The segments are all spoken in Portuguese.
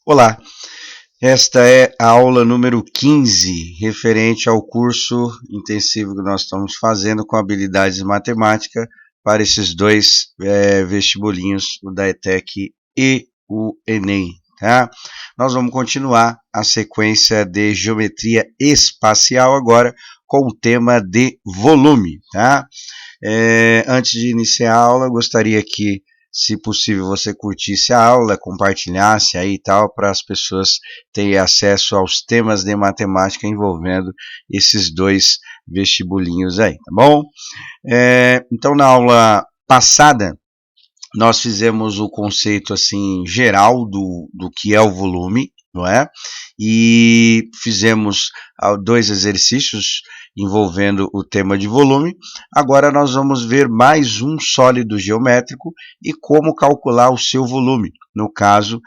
Olá, esta é a aula número 15, referente ao curso intensivo que nós estamos fazendo com habilidades de matemática para esses dois vestibulinhos, o da ETEC e o Enem. Tá? Nós vamos continuar a sequência de geometria espacial agora com o tema de volume. Tá? Antes de iniciar a aula, gostaria que, se possível, você curtisse a aula, compartilhasse aí e tal, para as pessoas terem acesso aos temas de matemática envolvendo esses dois vestibulinhos aí, tá bom? Então, na aula passada, nós fizemos o conceito assim geral do que é o volume, não é? E fizemos dois exercícios envolvendo o tema de volume. Agora nós vamos ver mais um sólido geométrico e como calcular o seu volume. No caso,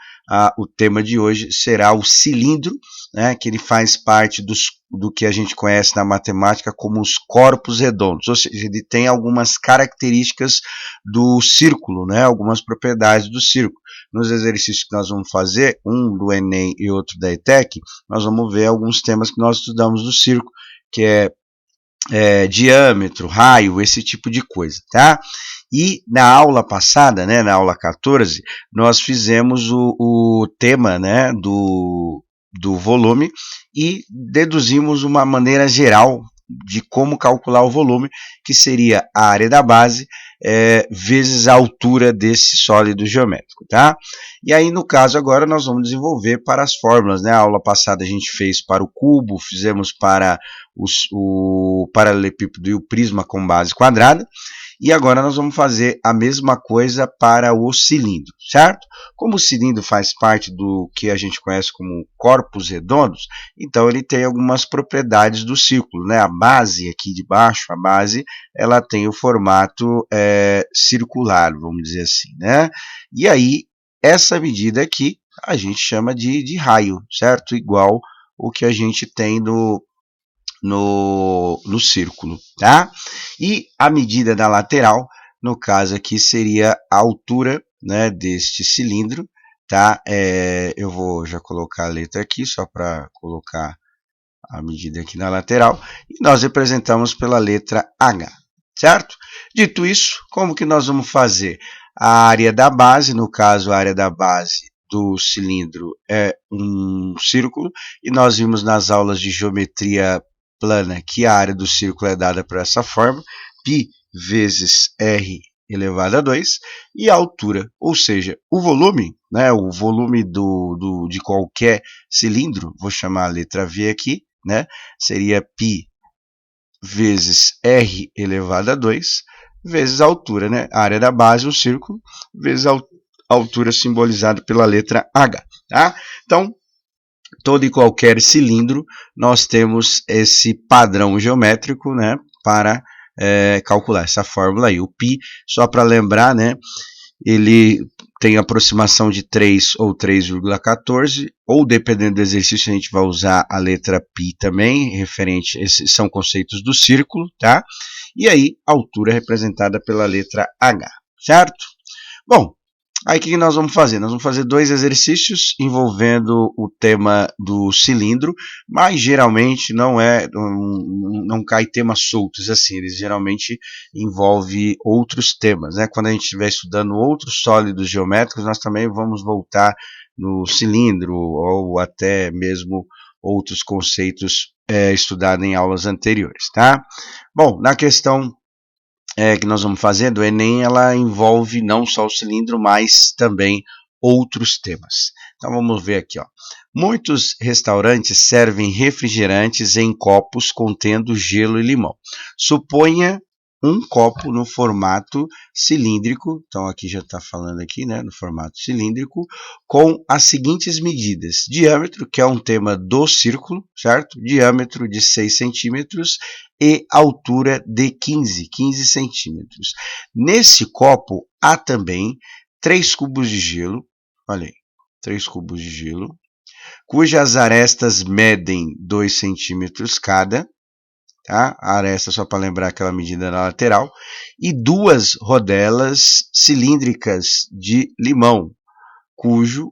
o tema de hoje será o cilindro, né, que ele faz parte do que a gente conhece na matemática como os corpos redondos, ou seja, ele tem algumas características do círculo, né, algumas propriedades do círculo. Nos exercícios que nós vamos fazer, um do Enem e outro da ETEC, nós vamos ver alguns temas que nós estudamos do círculo, que é diâmetro, raio, esse tipo de coisa, tá? E na aula passada, né, na aula 14, nós fizemos o tema, né, do volume e deduzimos uma maneira geral de como calcular o volume, que seria a área da base vezes a altura desse sólido geométrico, tá? E aí, no caso, agora nós vamos desenvolver para as fórmulas, né? A aula passada a gente fez para o cubo, fizemos para o paralelepípedo e o prisma com base quadrada, e agora nós vamos fazer a mesma coisa para o cilindro, certo? Como o cilindro faz parte do que a gente conhece como corpos redondos, então ele tem algumas propriedades do círculo, né? A base aqui de baixo, a base, ela tem o formato circular, vamos dizer assim, né? E aí, essa medida aqui, a gente chama de raio, certo? Igual o que a gente tem no círculo, tá? E a medida da lateral, no caso aqui, seria a altura, né, deste cilindro, tá? Eu vou já colocar a letra aqui, só para colocar a medida aqui na lateral, e nós representamos pela letra H, certo? Dito isso, como que nós vamos fazer? A área da base, no caso, a área da base do cilindro é um círculo, e nós vimos nas aulas de geometria plana que a área do círculo é dada por essa forma, π vezes r elevado a 2, e a altura, ou seja, o volume, né, o volume de qualquer cilindro, vou chamar a letra V aqui, né, seria π vezes r elevado a 2, vezes a altura, né, a área da base, o círculo, vezes a altura simbolizada pela letra H. Tá? Então, todo e qualquer cilindro, nós temos esse padrão geométrico, né, para calcular essa fórmula aí. O π, só para lembrar, né, ele tem aproximação de 3 ou 3,14, ou dependendo do exercício a gente vai usar a letra π também, referente, esses são conceitos do círculo, tá? E aí, a altura é representada pela letra H, certo? Bom, aí o que nós vamos fazer? Nós vamos fazer dois exercícios envolvendo o tema do cilindro, mas geralmente não cai temas soltos assim, eles geralmente envolvem outros temas, né? Quando a gente estiver estudando outros sólidos geométricos, nós também vamos voltar no cilindro ou até mesmo outros conceitos estudados em aulas anteriores, tá? Bom, na questão que nós vamos fazer do Enem, ela envolve não só o cilindro, mas também outros temas. Então vamos ver aqui, ó. Muitos restaurantes servem refrigerantes em copos contendo gelo e limão. Suponha um copo no formato cilíndrico, então aqui já está falando aqui, né, no formato cilíndrico, com as seguintes medidas: diâmetro, que é um tema do círculo, certo? Diâmetro de 6 centímetros e altura de 15 centímetros. Nesse copo há também 3 cubos de gelo, olha aí, 3 cubos de gelo, cujas arestas medem 2 centímetros cada, tá? A aresta, só para lembrar aquela medida na lateral, e 2 rodelas cilíndricas de limão, cujo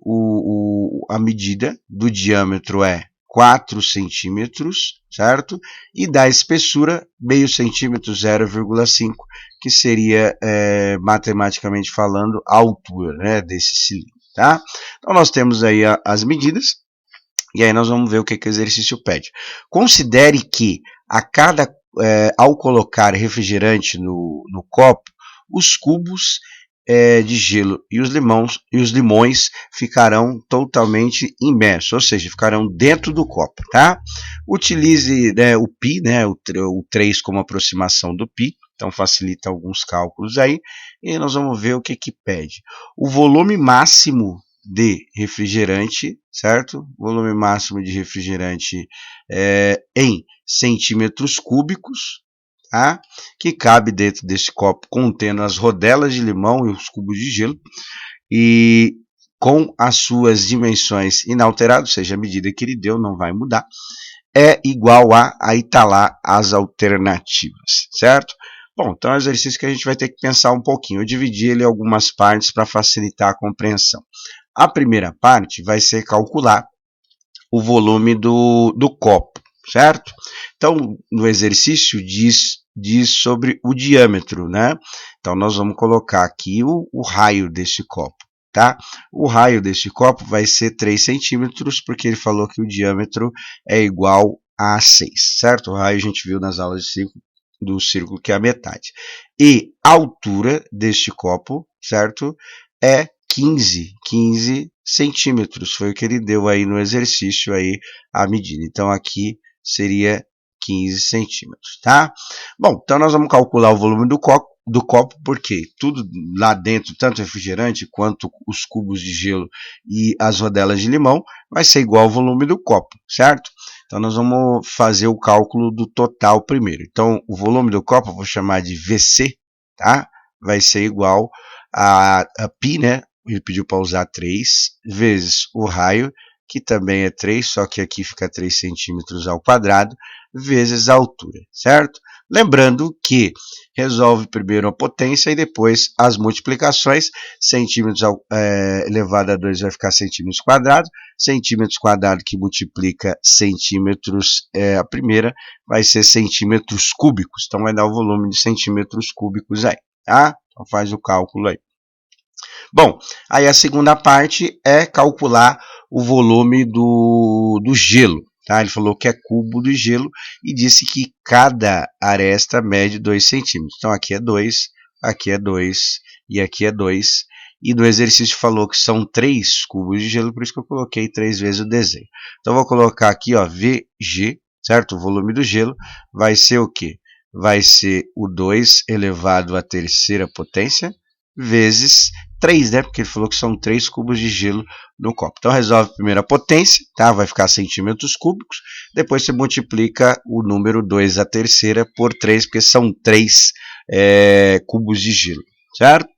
a medida do diâmetro é 4 centímetros, certo? E da espessura, meio centímetro, 0,5, que seria, matematicamente falando, a altura, né, desse cilindro, tá? Então, nós temos aí as medidas, e aí nós vamos ver o que o exercício pede. Considere que ao colocar refrigerante no copo, os cubos de gelo e os limões ficarão totalmente imersos, ou seja, ficarão dentro do copo, tá? Utilize, né, o π, né, o 3 como aproximação do π, então facilita alguns cálculos aí, e nós vamos ver o que pede. O volume máximo de refrigerante, certo? Volume máximo de refrigerante em centímetros cúbicos, tá? Que cabe dentro desse copo contendo as rodelas de limão e os cubos de gelo, e com as suas dimensões inalteradas, ou seja, a medida que ele deu não vai mudar, é igual aí tá lá as alternativas, certo? Bom, então é um exercício que a gente vai ter que pensar um pouquinho. Eu dividi ele em algumas partes para facilitar a compreensão. A primeira parte vai ser calcular o volume do copo, certo? Então, no exercício diz sobre o diâmetro, né? Então, nós vamos colocar aqui o raio desse copo, tá? O raio desse copo vai ser 3 centímetros, porque ele falou que o diâmetro é igual a 6, certo? O raio a gente viu nas aulas do círculo, que é a metade. E a altura deste copo, certo? É 15 centímetros, foi o que ele deu aí no exercício aí a medida. Então aqui seria 15 centímetros, tá? Bom, então nós vamos calcular o volume do copo, porque tudo lá dentro, tanto refrigerante quanto os cubos de gelo e as rodelas de limão, vai ser igual ao volume do copo, certo? Então nós vamos fazer o cálculo do total primeiro. Então o volume do copo eu vou chamar de VC, tá? Vai ser igual a π, né? Ele pediu para usar 3 vezes o raio, que também é 3, só que aqui fica 3 centímetros ao quadrado, vezes a altura, certo? Lembrando que resolve primeiro a potência e depois as multiplicações. Centímetros elevado a 2 vai ficar centímetros quadrados que multiplica centímetros, a primeira vai ser centímetros cúbicos, então vai dar o volume de centímetros cúbicos aí, tá? Então faz o cálculo aí. Bom, aí a segunda parte é calcular o volume do gelo, tá? Ele falou que é cubo de gelo e disse que cada aresta mede 2 centímetros. Então aqui é 2, aqui é 2 e aqui é 2. E no exercício falou que são 3 cubos de gelo, por isso que eu coloquei 3 vezes o desenho. Então vou colocar aqui, ó, VG, certo? O volume do gelo vai ser o quê? Vai ser o 2 elevado à terceira potência vezes 3, né? Porque ele falou que são 3 cubos de gelo no copo. Então resolve primeiro a potência, tá? Vai ficar centímetros cúbicos. Depois você multiplica o número 2 à terceira por 3, porque são 3 cubos de gelo, certo?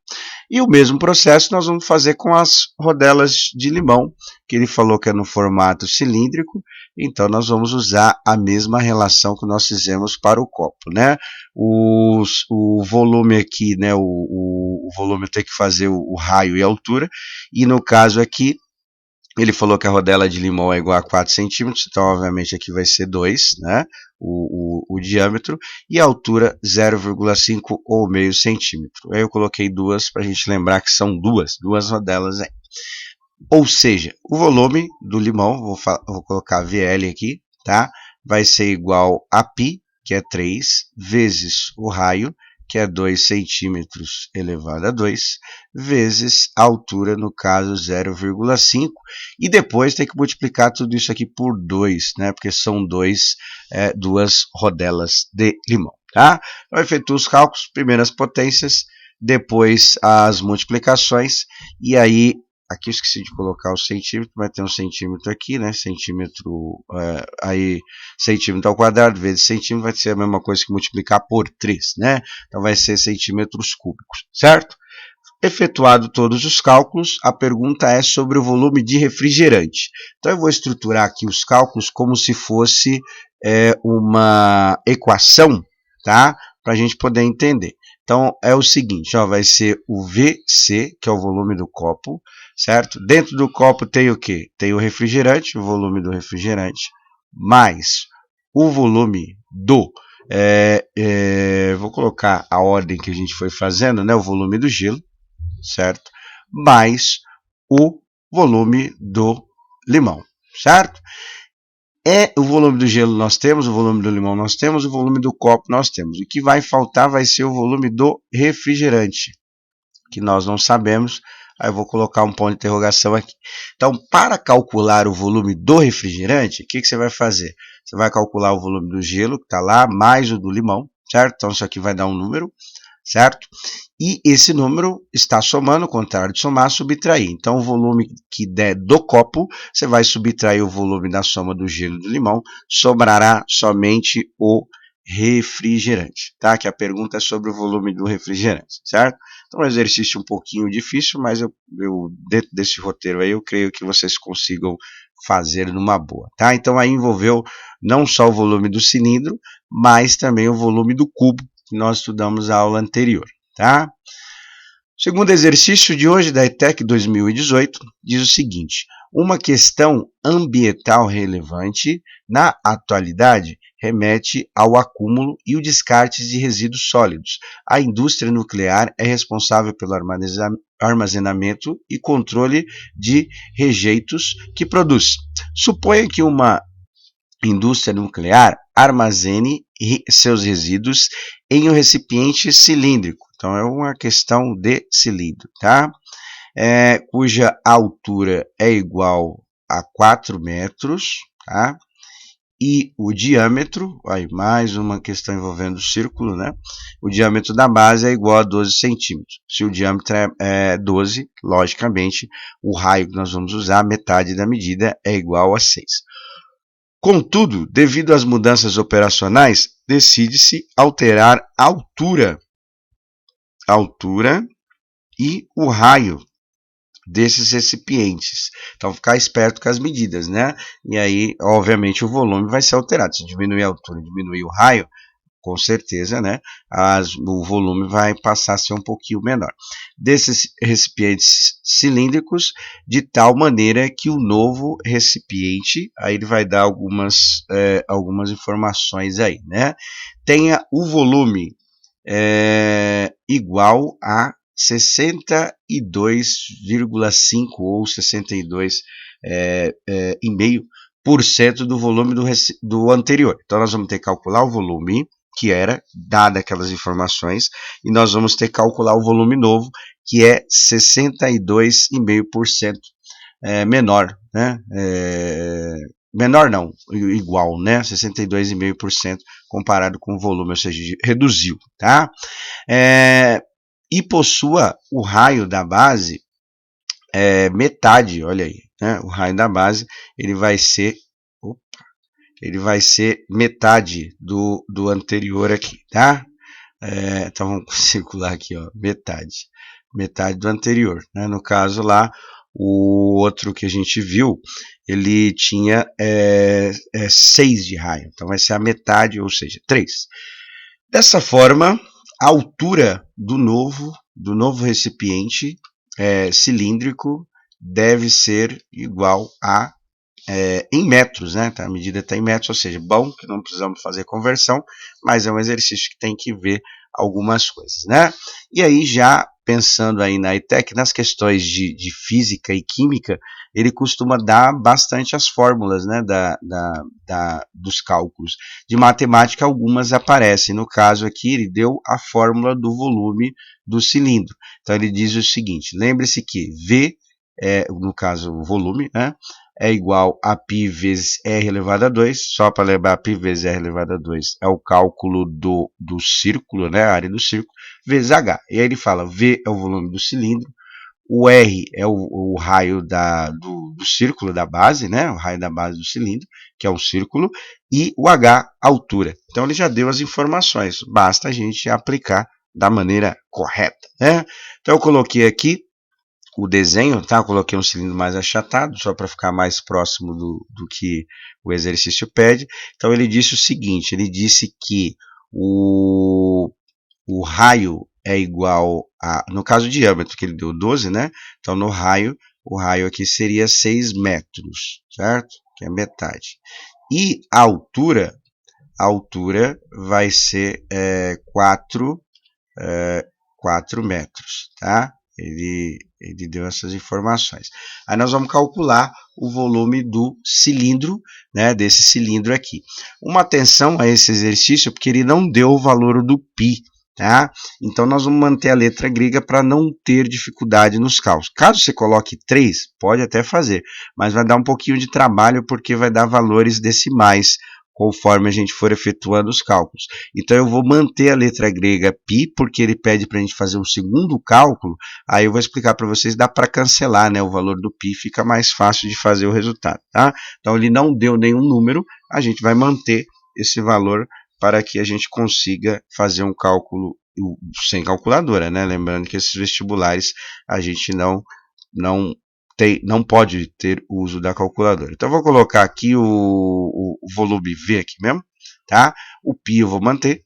E o mesmo processo nós vamos fazer com as rodelas de limão, que ele falou que é no formato cilíndrico, então nós vamos usar a mesma relação que nós fizemos para o copo, né? O volume aqui, né? O volume tem que fazer o raio e a altura, e no caso aqui, ele falou que a rodela de limão é igual a 4 centímetros, então obviamente aqui vai ser 2, né? O diâmetro, e a altura 0,5 ou meio centímetro. Aí eu coloquei duas para a gente lembrar que são duas rodelas aí. Ou seja, o volume do limão, vou colocar VL aqui, tá? Vai ser igual a π, que é 3, vezes o raio, que é 2 centímetros elevado a 2, vezes a altura, no caso 0,5, e depois tem que multiplicar tudo isso aqui por 2, né? Porque são duas rodelas de limão, tá? Então, efetua os cálculos, primeiras potências, depois as multiplicações, e aí aqui eu esqueci de colocar o centímetro, mas tem um centímetro aqui, né? Centímetro, aí centímetro ao quadrado vezes centímetro vai ser a mesma coisa que multiplicar por 3, né? Então vai ser centímetros cúbicos, certo? Efetuado todos os cálculos, a pergunta é sobre o volume de refrigerante. Então eu vou estruturar aqui os cálculos como se fosse uma equação, tá? Para a gente poder entender. Então, é o seguinte, ó, vai ser o VC, que é o volume do copo, certo? Dentro do copo tem o quê? Tem o refrigerante, o volume do refrigerante, mais o volume do... vou colocar a ordem que a gente foi fazendo, né? O volume do gelo, certo? Mais o volume do limão, certo? O volume do gelo nós temos, o volume do limão nós temos, o volume do copo nós temos. O que vai faltar vai ser o volume do refrigerante, que nós não sabemos. Aí eu vou colocar um ponto de interrogação aqui. Então, para calcular o volume do refrigerante, o que você vai fazer? Você vai calcular o volume do gelo, que está lá, mais o do limão, certo? Então, isso aqui vai dar um número, certo? E esse número está somando, ao contrário de somar, subtrair. Então, o volume que der do copo, você vai subtrair o volume da soma do gelo e do limão, sobrará somente o refrigerante, tá? Que a pergunta é sobre o volume do refrigerante, certo? Então, é um exercício um pouquinho difícil, mas eu dentro desse roteiro aí, eu creio que vocês consigam fazer numa boa, tá? Então, aí envolveu não só o volume do cilindro, mas também o volume do cubo, que nós estudamos na aula anterior, tá? O segundo exercício de hoje da ETEC 2018 diz o seguinte: uma questão ambiental relevante na atualidade remete ao acúmulo e o descarte de resíduos sólidos. A indústria nuclear é responsável pelo armazenamento e controle de rejeitos que produz. Suponha que uma indústria nuclear armazene seus resíduos em um recipiente cilíndrico. Então, é uma questão de cilindro, tá? Cuja altura é igual a 4 metros, tá? E o diâmetro, aí mais uma questão envolvendo o círculo, né? O diâmetro da base é igual a 12 centímetros. Se o diâmetro é 12, logicamente, o raio que nós vamos usar, metade da medida, é igual a 6. Contudo, devido às mudanças operacionais, decide-se alterar a altura e o raio desses recipientes. Então, ficar esperto com as medidas, né? E aí, obviamente, o volume vai ser alterado. Se diminuir a altura, diminuir o raio, com certeza, né, o volume vai passar a ser um pouquinho menor. Desses recipientes cilíndricos, de tal maneira que o novo recipiente, aí ele vai dar algumas informações aí, né, tenha o volume igual a 62,5 ou 62,5% do volume do anterior. Então, nós vamos ter que calcular o volume que era, dada aquelas informações, e nós vamos ter que calcular o volume novo, que é 62,5% menor, né? Menor não, igual, né? 62,5% comparado com o volume, ou seja, reduziu, tá? E possua o raio da base metade, olha aí, né? O raio da base, ele vai ser metade do anterior aqui, tá? Então vamos circular aqui, ó, metade do anterior, né? No caso lá, o outro que a gente viu, ele tinha 6 de raio, então vai ser a metade, ou seja, 3. Dessa forma, a altura do novo recipiente cilíndrico deve ser igual a em metros, né? A medida está em metros, ou seja, bom que não precisamos fazer conversão, mas é um exercício que tem que ver algumas coisas, né? E aí, já pensando aí na ETEC, nas questões de física e química, ele costuma dar bastante as fórmulas, né, dos cálculos. De matemática, algumas aparecem. No caso aqui, ele deu a fórmula do volume do cilindro. Então, ele diz o seguinte, lembre-se que V, no caso, o volume, né, é igual a π vezes r elevado a 2, só para lembrar, π vezes r elevado a 2 é o cálculo do círculo, né, a área do círculo, vezes h. E aí ele fala, V é o volume do cilindro, o R é o raio do círculo da base, né, o raio da base do cilindro, que é um círculo, e o H, altura. Então ele já deu as informações, basta a gente aplicar da maneira correta, né? Então eu coloquei aqui o desenho, tá? Eu coloquei um cilindro mais achatado, só para ficar mais próximo do que o exercício pede. Então ele disse o seguinte, ele disse que o raio é igual a, no caso, o diâmetro, que ele deu 12, né? Então, no raio, o raio aqui seria 6 metros, certo? Que é metade. E a altura vai ser 4 metros, tá? Ele deu essas informações. Aí nós vamos calcular o volume do cilindro, né, desse cilindro aqui. Uma atenção a esse exercício, porque ele não deu o valor do π, tá? Então nós vamos manter a letra grega para não ter dificuldade nos cálculos. Caso você coloque 3, pode até fazer, mas vai dar um pouquinho de trabalho porque vai dar valores decimais conforme a gente for efetuando os cálculos. Então eu vou manter a letra grega π, porque ele pede para a gente fazer um segundo cálculo, aí eu vou explicar para vocês, dá para cancelar, né, o valor do π, fica mais fácil de fazer o resultado, tá? Então ele não deu nenhum número, a gente vai manter esse valor para que a gente consiga fazer um cálculo sem calculadora, né? Lembrando que esses vestibulares a gente não pode ter o uso da calculadora. Então, eu vou colocar aqui o volume V aqui mesmo, tá? O π eu vou manter,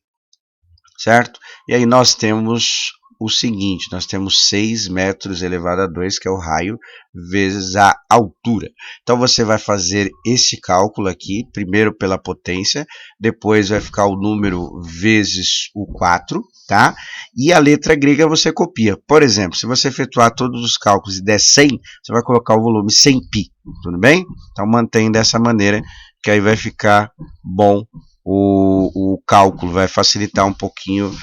certo? E aí nós temos o seguinte, nós temos 6 metros elevado a 2, que é o raio, vezes a altura. Então, você vai fazer esse cálculo aqui, primeiro pela potência, depois vai ficar o número vezes o 4, tá? E a letra grega você copia. Por exemplo, se você efetuar todos os cálculos e der 100, você vai colocar o volume 100π, tudo bem? Então, mantém dessa maneira, que aí vai ficar bom o cálculo, vai facilitar um pouquinho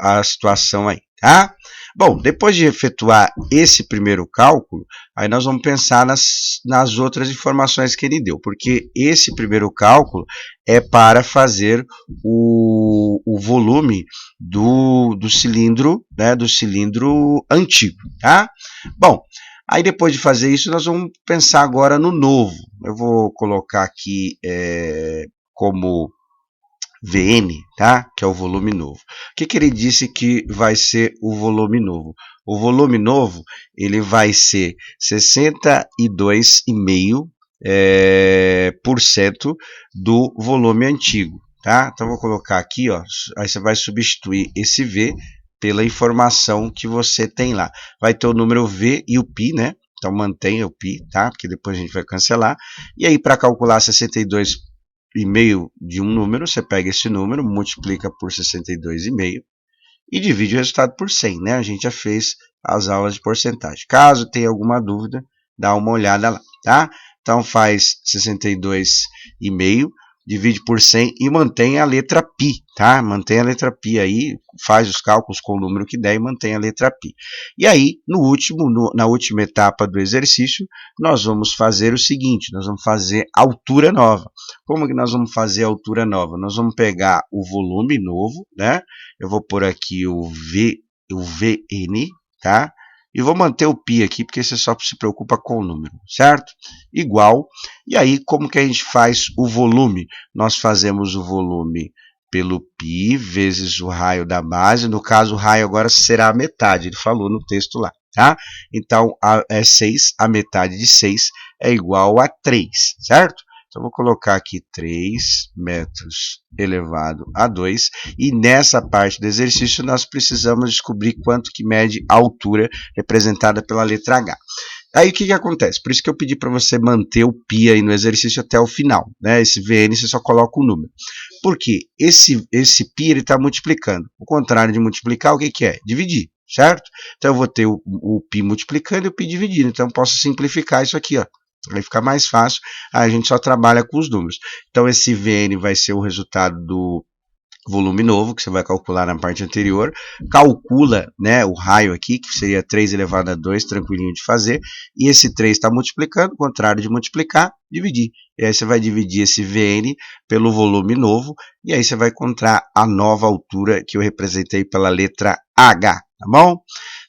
a situação aí, tá? Bom, depois de efetuar esse primeiro cálculo, aí nós vamos pensar nas outras informações que ele deu, porque esse primeiro cálculo é para fazer o volume do cilindro, né, do cilindro antigo, tá? Bom, aí depois de fazer isso, nós vamos pensar agora no novo. Eu vou colocar aqui como Vn, tá? Que é o volume novo. O que ele disse que vai ser o volume novo? O volume novo, ele vai ser 62,5% do volume antigo, tá? Então, vou colocar aqui, ó, aí você vai substituir esse V pela informação que você tem lá. Vai ter o número V e o π, né? Então, mantenha o π, tá? Porque depois a gente vai cancelar. E aí, para calcular 62,5 de um número, você pega esse número, multiplica por 62,5 e divide o resultado por 100, né? A gente já fez as aulas de porcentagem. Caso tenha alguma dúvida, dá uma olhada lá, tá? Então faz 62,5, divide por 100 e mantém a letra π, tá? Mantém a letra π aí, faz os cálculos com o número que der e mantém a letra π. E aí, na última etapa do exercício, nós vamos fazer o seguinte, nós vamos fazer altura nova. Como que nós vamos fazer a altura nova? Nós vamos pegar o volume novo, né? Eu vou pôr aqui o Vn, tá? E vou manter o π aqui, porque você só se preocupa com o número, certo? Igual. E aí, como que a gente faz o volume? Nós fazemos o volume pelo π vezes o raio da base. No caso, o raio agora será a metade, ele falou no texto lá, tá? Então, é 6, a metade de 6 é igual a 3, certo? Então, vou colocar aqui 3 metros elevado a 2, e nessa parte do exercício nós precisamos descobrir quanto que mede a altura representada pela letra H. Aí o que acontece? Por isso que eu pedi para você manter o π aí no exercício até o final, né? Esse Vn você só coloca o número. Por quê? Esse π ele está multiplicando. O contrário de multiplicar, o que é? Dividir, certo? Então eu vou ter o π multiplicando e o π dividindo. Então eu posso simplificar isso aqui, ó. Vai ficar mais fácil, a gente só trabalha com os números. Então esse Vn vai ser o resultado do volume novo, que você vai calcular na parte anterior, calcula, né, o raio aqui, que seria 3 elevado a 2, tranquilinho de fazer, e esse 3 está multiplicando, o contrário de multiplicar, dividir. E aí você vai dividir esse Vn pelo volume novo, e aí você vai encontrar a nova altura que eu representei pela letra H, tá bom?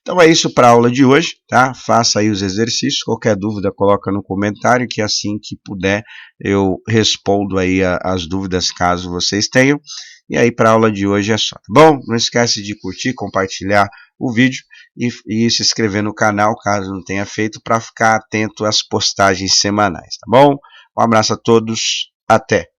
Então é isso para a aula de hoje, tá? Faça aí os exercícios, qualquer dúvida coloca no comentário, que assim que puder eu respondo aí as dúvidas caso vocês tenham. E aí para a aula de hoje é só, tá bom? Não esquece de curtir, compartilhar o vídeo e se inscrever no canal, caso não tenha feito, para ficar atento às postagens semanais, tá bom? Um abraço a todos, até!